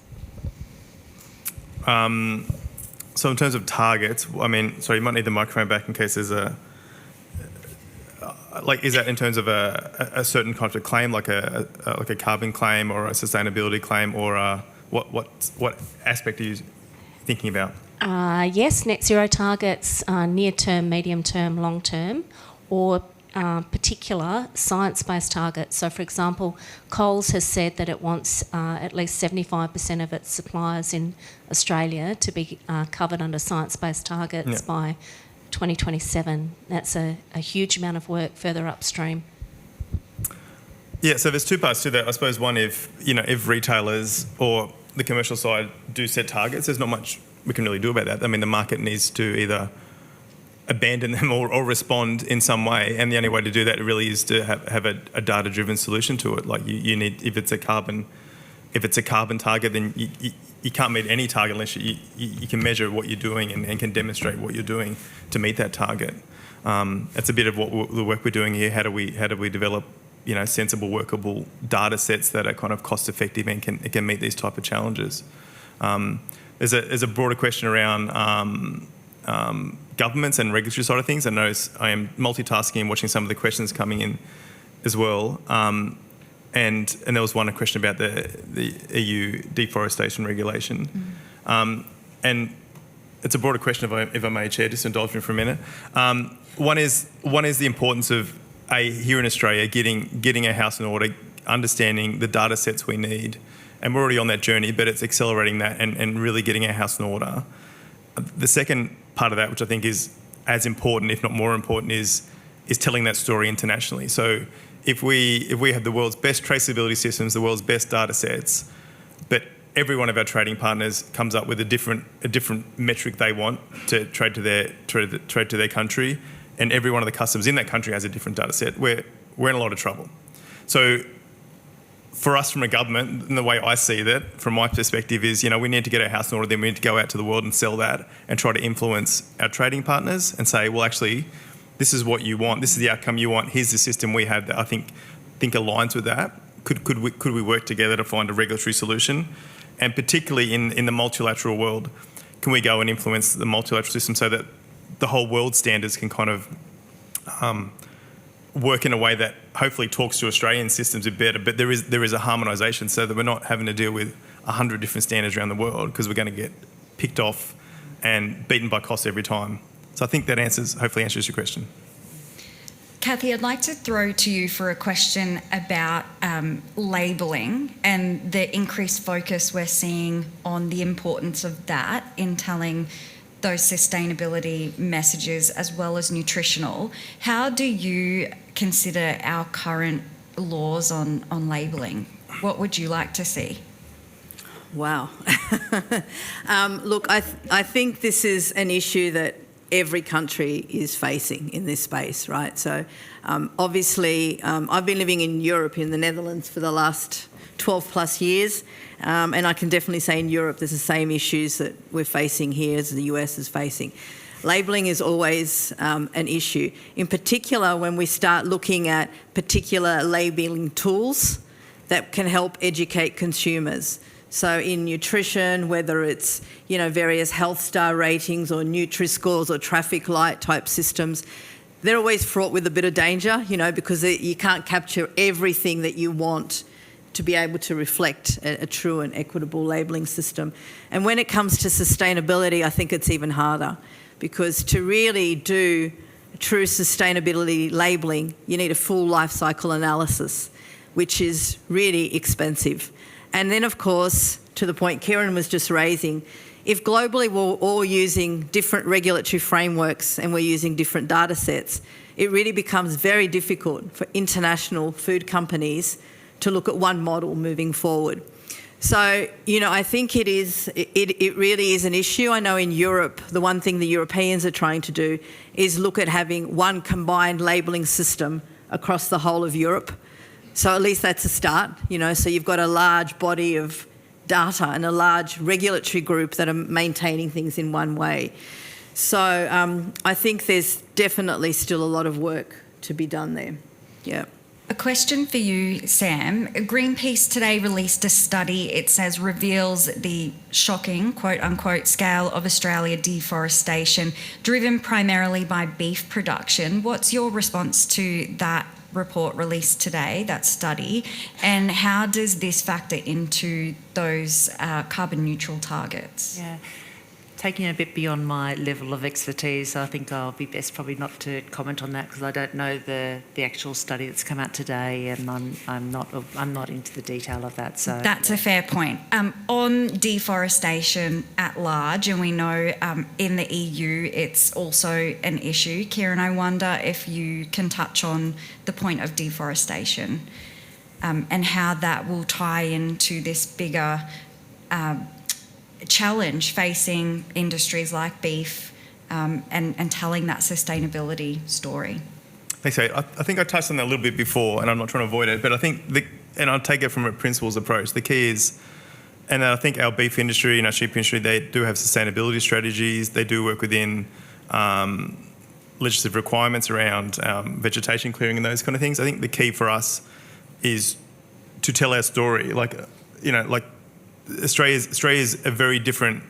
So in terms of targets, sorry, you might need the microphone back in case there's is that in terms of a certain kind of claim, like a carbon claim or a sustainability claim, or what aspect are you thinking about? Yes, net zero targets, near term, medium term, long term, or particular science-based targets. So, for example, Coles has said that it wants at least 75% of its suppliers in Australia to be covered under science-based targets by 2027. That's a huge amount of work further upstream. Yeah, so there's two parts to that. I suppose one, if retailers or the commercial side do set targets, there's not much we can really do about that. The market needs to either abandon them or respond in some way, and the only way to do that really is to have a data-driven solution to it. Like you need, if it's a carbon target, then you can't meet any target unless you can measure what you're doing and can demonstrate what you're doing to meet that target. That's a bit of the work we're doing here. How do we develop sensible, workable data sets that are kind of cost effective and can meet these type of challenges? There's a broader question around governments and regulatory side of things. I notice I am multitasking and watching some of the questions coming in as well. And there was one question about the EU deforestation regulation. And it's a broader question, if I may, Chair, just indulge me for a minute. One is the importance of, here in Australia, getting our house in order, understanding the data sets we need. And we're already on that journey, but it's accelerating that and really getting our house in order. The second part of that, which I think is as important, if not more important, is telling that story internationally. So if we have the world's best traceability systems, the world's best data sets, but every one of our trading partners comes up with a different metric they want to trade to their country, and every one of the customers in that country has a different data set, we're in a lot of trouble. So for us from a government, and the way I see that from my perspective is, we need to get our house in order, then we need to go out to the world and sell that and try to influence our trading partners and say, well, actually, this is what you want, this is the outcome you want, here's the system we have that I think aligns with that. Could we work together to find a regulatory solution? And particularly in the multilateral world, can we go and influence the multilateral system so that the whole world standards can kind of work in a way that hopefully talks to Australian systems a bit better, but there is a harmonisation so that we're not having to deal with 100 different standards around the world, because we're going to get picked off and beaten by cost every time. So I think that hopefully answers your question. Kathy, I'd like to throw to you for a question about labelling and the increased focus we're seeing on the importance of that in telling those sustainability messages as well as nutritional. How do you consider our current laws on labelling? What would you like to see? Wow. Look, I think this is an issue that every country is facing in this space, right? So obviously, I've been living in Europe, in the Netherlands, for the last 12 plus years. And I can definitely say in Europe there's the same issues that we're facing here as the US is facing. Labelling is always an issue, in particular when we start looking at particular labelling tools that can help educate consumers. So in nutrition, whether it's, various health star ratings or Nutri-Scores or traffic light type systems, they're always fraught with a bit of danger, because you can't capture everything that you want to be able to reflect a true and equitable labelling system. And when it comes to sustainability, I think it's even harder, because to really do true sustainability labelling, you need a full life cycle analysis, which is really expensive. And then, of course, to the point Kieran was just raising, if globally we're all using different regulatory frameworks and we're using different data sets, it really becomes very difficult for international food companies to look at one model moving forward. So, I think it really is an issue. I know in Europe, the one thing the Europeans are trying to do is look at having one combined labelling system across the whole of Europe. So at least that's a start, so you've got a large body of data and a large regulatory group that are maintaining things in one way. So I think there's definitely still a lot of work to be done there. Yeah. A question for you, Sam. Greenpeace today released a study, it says, reveals the shocking, quote unquote, scale of Australia deforestation, driven primarily by beef production. What's your response to that report released today, that study, and how does this factor into those carbon neutral targets? Yeah. Taking it a bit beyond my level of expertise, I think I'll be best probably not to comment on that, because I don't know the actual study that's come out today, and I'm not into the detail of that. So that's a fair point. On deforestation at large, and we know in the EU it's also an issue. Kieran, I wonder if you can touch on the point of deforestation and how that will tie into this bigger challenge facing industries like beef and telling that sustainability story. Thanks, Kate. I think I touched on that a little bit before, and I'm not trying to avoid it, but I think, and I'll take it from a principles approach, the key is, and I think our beef industry and our sheep industry, they do have sustainability strategies, they do work within legislative requirements around vegetation clearing and those kind of things. I think the key for us is to tell our story. Australia's a very different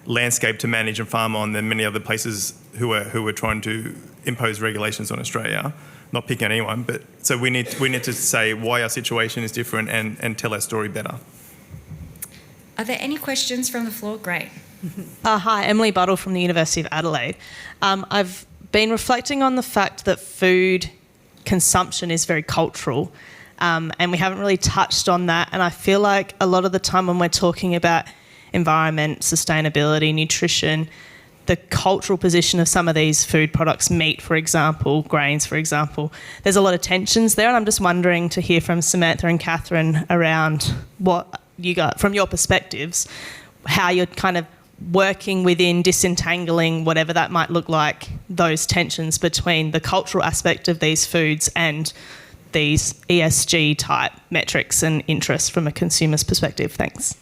landscape to manage and farm on than many other places who are trying to impose regulations on Australia. Not picking on anyone, but so we need to say why our situation is different and tell our story better. Are there any questions from the floor? Great. Hi, Emily Buttle from the University of Adelaide. I've been reflecting on the fact that food consumption is very cultural. And we haven't really touched on that. And I feel like a lot of the time when we're talking about environment, sustainability, nutrition, the cultural position of some of these food products, meat, for example, grains, for example, there's a lot of tensions there. And I'm just wondering to hear from Samantha and Catherine around what you got, from your perspectives, how you're kind of working within disentangling whatever that might look like, those tensions between the cultural aspect of these foods and these ESG type metrics and interests from a consumer's perspective. Thanks. Do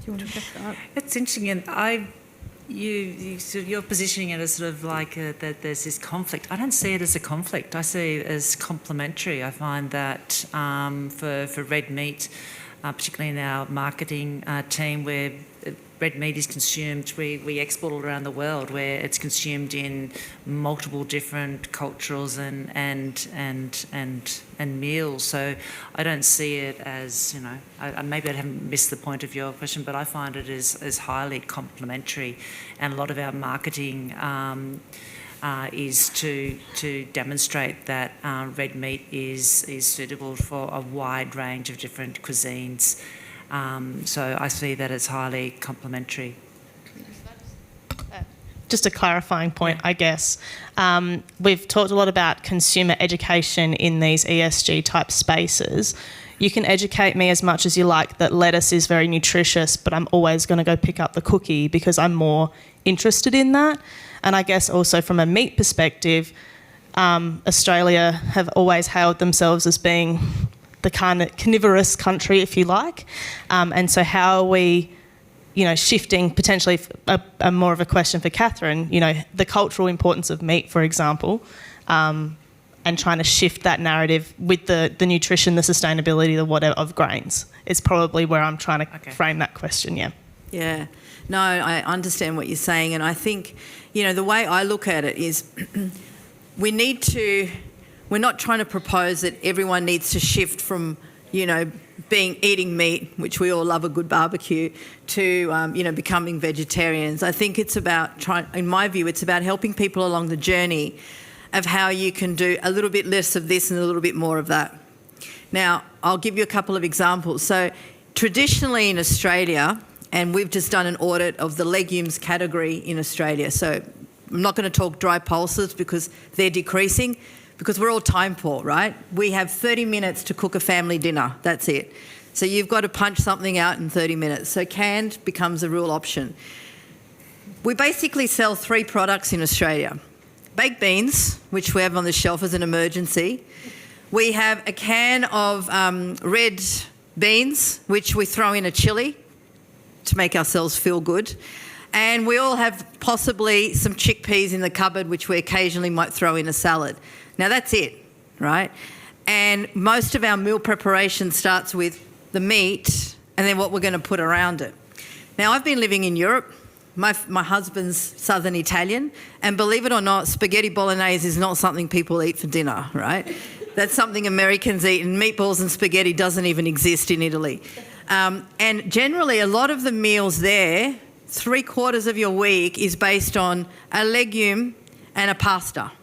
you want to pick that up? It's interesting, and you're positioning it as sort of like that there's this conflict. I don't see it as a conflict. I see it as complementary. I find that for red meat, particularly in our marketing team, where red meat is consumed, we export all around the world, where it's consumed in multiple different cultures and meals. So I don't see it as, maybe I haven't missed the point of your question, but I find it as highly complementary, and a lot of our marketing is to demonstrate that red meat is suitable for a wide range of different cuisines. So I see that as highly complementary. Just a clarifying point, I guess. We've talked a lot about consumer education in these ESG type spaces. You can educate me as much as you like that lettuce is very nutritious, but I'm always going to go pick up the cookie because I'm more interested in that. And I guess also from a meat perspective, Australia have always hailed themselves as being the kind of carnivorous country, if you like. And so how are we, shifting potentially a more of a question for Catherine, the cultural importance of meat, for example. and trying to shift that narrative with the nutrition, the sustainability, the whatever of grains is probably where I'm trying to frame that question, yeah. Yeah. No, I understand what you're saying, and I think, the way I look at it is we're not trying to propose that everyone needs to shift from, eating meat, which we all love a good barbecue, to, becoming vegetarians. I think it's about in my view, it's about helping people along the journey of how you can do a little bit less of this and a little bit more of that. Now, I'll give you a couple of examples. So traditionally in Australia, and we've just done an audit of the legumes category in Australia. So I'm not going to talk dry pulses because they're decreasing, because we're all time poor, right? We have 30 minutes to cook a family dinner. That's it. So you've got to punch something out in 30 minutes. So canned becomes a real option. We basically sell 3 products in Australia. Baked beans, which we have on the shelf as an emergency. We have a can of red beans, which we throw in a chilli to make ourselves feel good. And we all have possibly some chickpeas in the cupboard, which we occasionally might throw in a salad. Now that's it, right? And most of our meal preparation starts with the meat and then what we're going to put around it. Now, I've been living in Europe. My husband's Southern Italian, and believe it or not, spaghetti bolognese is not something people eat for dinner, right? That's something Americans eat, and meatballs and spaghetti doesn't even exist in Italy. And generally, a lot of the meals there, 3/4 of your week is based on a legume and a pasta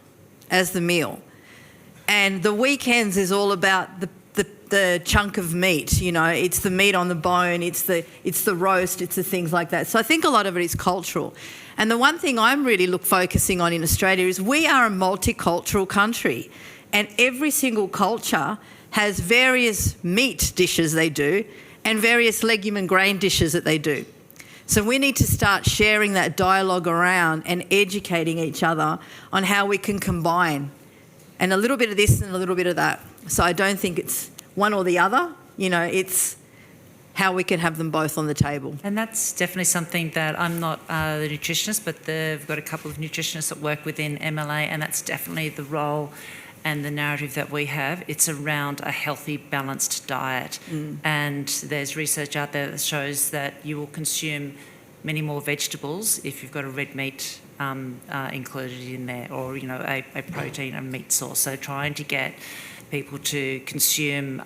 as the meal. And the weekends is all about the chunk of meat, it's the meat on the bone, it's the roast, it's the things like that. So I think a lot of it is cultural. And the one thing I'm really focusing on in Australia is we are a multicultural country, and every single culture has various meat dishes they do and various legume and grain dishes that they do. So we need to start sharing that dialogue around and educating each other on how we can combine, and a little bit of this and a little bit of that. So I don't think it's one or the other, it's how we can have them both on the table. And that's definitely something that I'm not the nutritionist, but we've got a couple of nutritionists that work within MLA, and that's definitely the role and the narrative that we have. It's around a healthy, balanced diet. And there's research out there that shows that you will consume many more vegetables if you've got a red meat included in there, or, a protein and meat source. So trying to get people to consume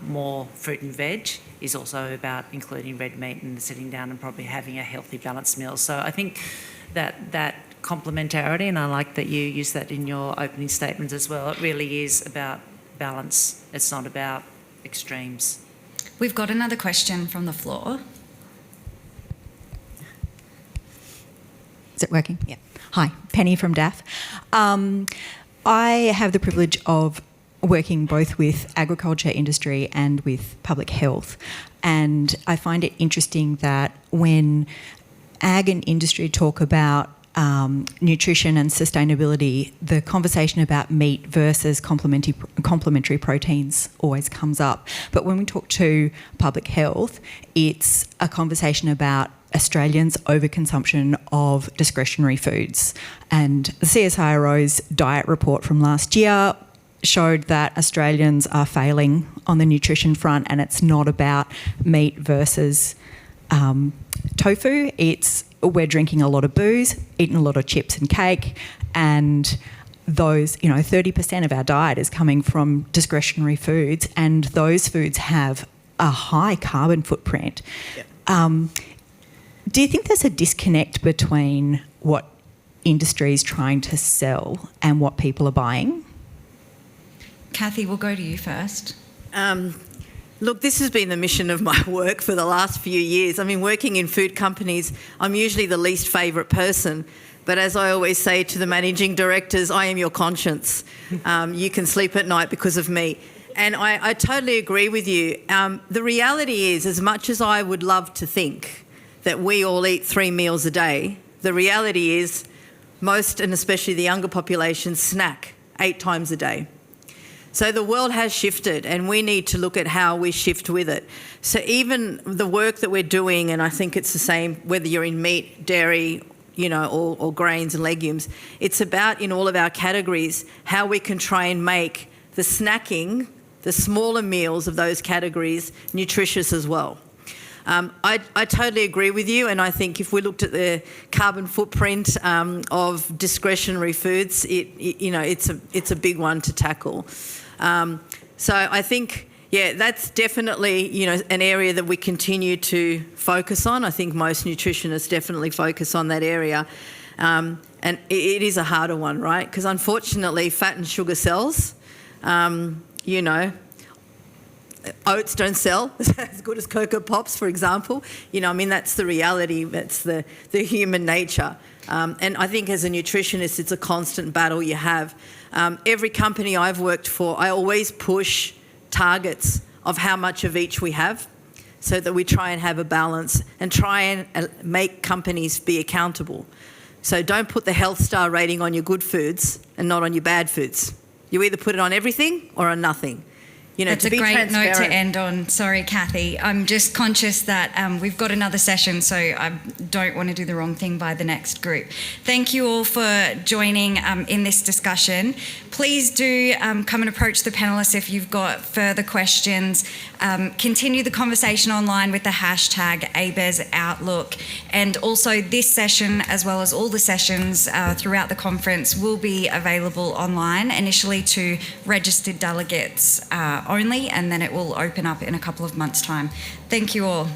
more fruit and veg is also about including red meat and sitting down and probably having a healthy, balanced meal. So I think that complementarity, and I like that you use that in your opening statements as well, it really is about balance. It's not about extremes. We've got another question from the floor. Is it working? Yeah. Hi, Penny from DAF. I have the privilege of working both with agriculture industry and with public health, and I find it interesting that when ag and industry talk about nutrition and sustainability, the conversation about meat versus complementary proteins always comes up. But when we talk to public health, it's a conversation about Australians' overconsumption of discretionary foods. And the CSIRO's diet report from last year showed that Australians are failing on the nutrition front, and it's not about meat versus tofu. We're drinking a lot of booze, eating a lot of chips and cake, and those, 30% of our diet is coming from discretionary foods, and those foods have a high carbon footprint. Yep. Do you think there's a disconnect between what industry is trying to sell and what people are buying? Kathy, we'll go to you first. Look, this has been the mission of my work for the last few years. I mean, working in food companies, I'm usually the least favourite person. But as I always say to the managing directors, I am your conscience. You can sleep at night because of me. And I totally agree with you. The reality is, as much as I would love to think that we all eat 3 meals a day, the reality is most, and especially the younger population, snack 8 times a day. So the world has shifted, and we need to look at how we shift with it. So even the work that we're doing, and I think it's the same whether you're in meat, dairy, or grains and legumes. It's about, in all of our categories, how we can try and make the snacking, the smaller meals of those categories, nutritious as well. I totally agree with you, and I think if we looked at the carbon footprint of discretionary foods, it's a big one to tackle. So I think, that's definitely an area that we continue to focus on. I think most nutritionists definitely focus on that area, and it is a harder one, right? Because unfortunately, fat and sugar sells. Oats don't sell as good as Cocoa Pops, for example. That's the reality. That's the human nature. And I think as a nutritionist, it's a constant battle you have. Every company I've worked for, I always push targets of how much of each we have so that we try and have a balance and try and make companies be accountable. So don't put the health star rating on your good foods and not on your bad foods. You either put it on everything or on nothing. That's a great note to end on. Sorry, Kathy. I'm just conscious that we've got another session, so I don't want to do the wrong thing by the next group. Thank you all for joining in this discussion. Please do come and approach the panellists if you've got further questions. Continue the conversation online with the hashtag ABESOutlook. And also this session, as well as all the sessions throughout the conference, will be available online, initially to registered delegates only, and then it will open up in a couple of months' time. Thank you all.